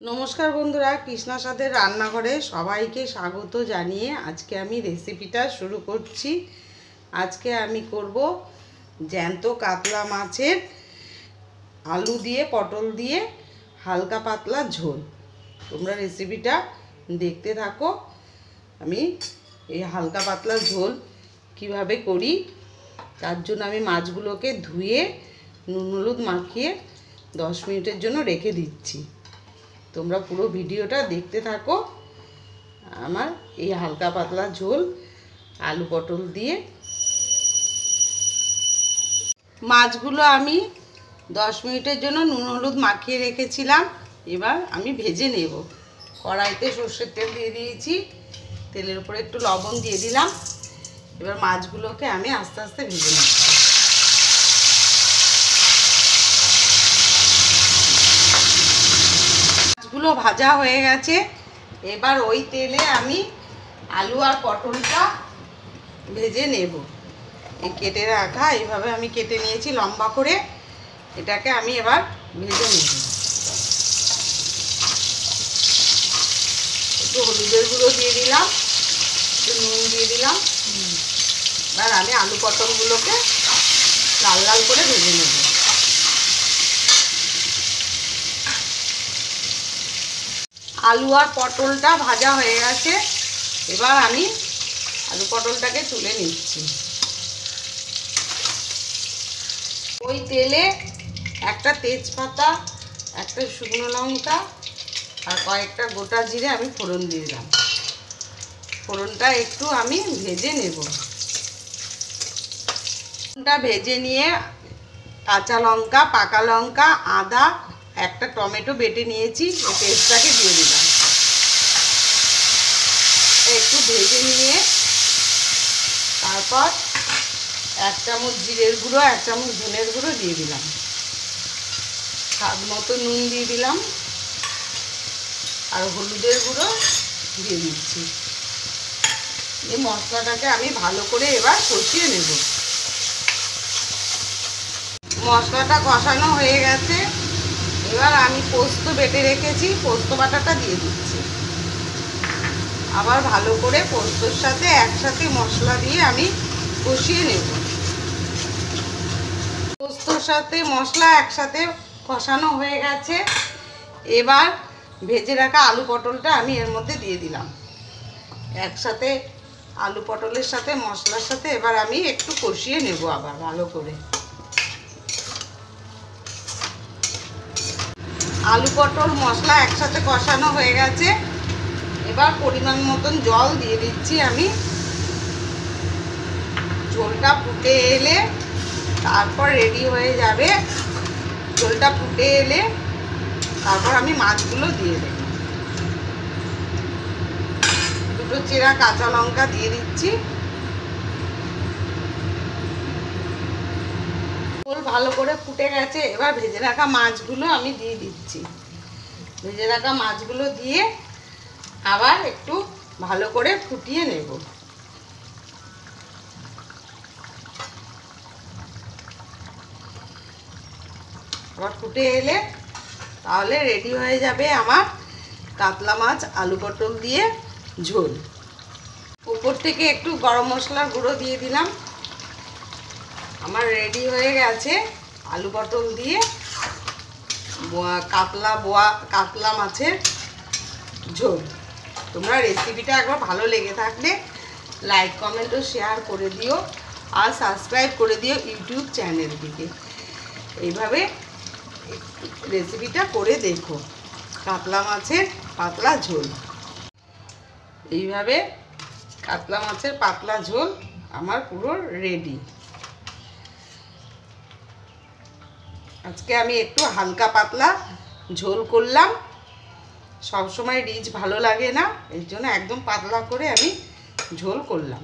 নমস্কার বন্ধুরা, কৃষ্ণা সাথের রান্নাঘরে সবাইকে স্বাগত জানিয়ে আজকে আমি রেসিপিটা শুরু করছি। আজকে আমি করব জ্যান্ত কাতলা মাছের আলু দিয়ে পটল দিয়ে হালকা পাতলা ঝোল। তোমরা রেসিপিটা দেখতে থাকো। আমি এই হালকা পাতলা ঝোল কিভাবে করি তার জন্য আমি মাছগুলোকে ধুয়ে নুন হলুদ মাখিয়ে 10 মিনিটের জন্য রেখে দিচ্ছি। তোমরা পুরো ভিডিওটা দেখতে থাকো। আমার এই হালকা পাতলা ঝোল আলু পটল দিয়ে। মাছগুলো আমি 10 মিনিটের জন্য নুন হলুদ মাখিয়ে রেখেছিলাম। এবার আমি ভেজে নেব। কড়াইতে সর্ষের তেল দিয়ে দিয়েছি, তেলের উপরে একটু লবণ দিয়ে দিলাম। এবার মাছগুলোকে আমি আস্তে আস্তে ভেজে নেব। মাছগুলো ভাজা হয়ে গেছে। এবার ওই তেলে আমি আলু আর পটলটা ভেজে নেব। এই কেটে রাখা এইভাবে আমি কেটে নিয়েছি লম্বা করে। এটাকে আমি এবার ভেজে নেব। একটু হলুদের গুঁড়ো দিয়ে দিলাম, একটু নুন দিয়ে দিলাম। এবার আমি আলু পটলগুলোকে লাল লাল করে ভেজে নেব। আলু আর পটলটা ভাজা হয়ে গেছে। এবার আমি আলু পটলটাকে তুলে নিচ্ছি। ওই তেলে একটা তেজপাতা, একটা শুকনো লঙ্কা আর কয়েকটা গোটা জিরে আমি ফোড়ন দিয়ে দিলাম। ফোড়নটা একটু আমি ভেজে নেব। ফোড়নটা ভেজে নিয়ে কাঁচা লঙ্কা, পাকা লঙ্কা, আদা, একটা টমেটো বেটে নিয়েছি, এই পেস্টটাকে দিয়ে দিলাম। একটু ভেজে নিয়ে তারপর 1 চামচ জিরের গুঁড়ো, 1 চামচ ধনের গুঁড়ো দিয়ে দিলাম। স্বাদ মতো নুন দিয়ে দিলাম আর হলুদের গুঁড়ো দিয়ে দিচ্ছি। এই মশলাটাকে আমি ভালো করে এবার কষিয়ে নেব। মশলাটা কষানো হয়ে গেছে। এবার আমি পোস্ত বেটে রেখেছি, পোস্ত বাটাটা দিয়ে দিচ্ছি। আবার ভালো করে পোস্তর সাথে একসাথে মশলা দিয়ে আমি কষিয়ে নেব। পোস্তর সাথে মশলা একসাথে কষানো হয়ে গেছে। এবার ভেজে রাখা আলু পটলটা আমি এর মধ্যে দিয়ে দিলাম। একসাথে আলু পটলের সাথে মশলার সাথে এবার আমি একটু কষিয়ে নেব আবার ভালো করে। আলু পটল মশলা একসাথে কষানো হয়ে গেছে। এবার পরিমাণ মতন জল দিয়ে দিচ্ছি আমি। ঝোলটা ফুটে এলে তারপর রেডি হয়ে যাবে। ঝোলটা ফুটে এলে তারপর আমি মাছগুলো দিয়ে দেব। দুটো চেরা কাঁচা লঙ্কা দিয়ে দিচ্ছি। ঝোল ভালো করে ফুটে গেছে। এবার ভেজে রাখা মাছগুলো আমি দিয়ে দিচ্ছি। ভেজে রাখা মাছগুলো দিয়ে আবার একটু ভালো করে ফুটিয়ে নেব। আবার ফুটে এলে তাহলে রেডি হয়ে যাবে আমার কাতলা মাছ আলু পটল দিয়ে ঝোল। উপর থেকে একটু গরম মশলার গুঁড়ো দিয়ে দিলাম। আমার রেডি হয়ে গেছে আলু পটল দিয়ে কাতলা মাছের ঝোল। তোমরা রেসিপিটা একবার ভালো লেগে থাকলে লাইক কমেন্ট ও শেয়ার করে দিও আর সাবস্ক্রাইব করে দিও ইউটিউব চ্যানেলটিকে। এইভাবে রেসিপিটা করে দেখো। কাতলা মাছের পাতলা ঝোল। এইভাবে কাতলা মাছের পাতলা ঝোল আমার পুরো রেডি। আজকে আমি একটু হালকা পাতলা ঝোল করলাম। সবসময় রিচ ভালো লাগে না, এর জন্য একদম পাতলা করে আমি ঝোল করলাম।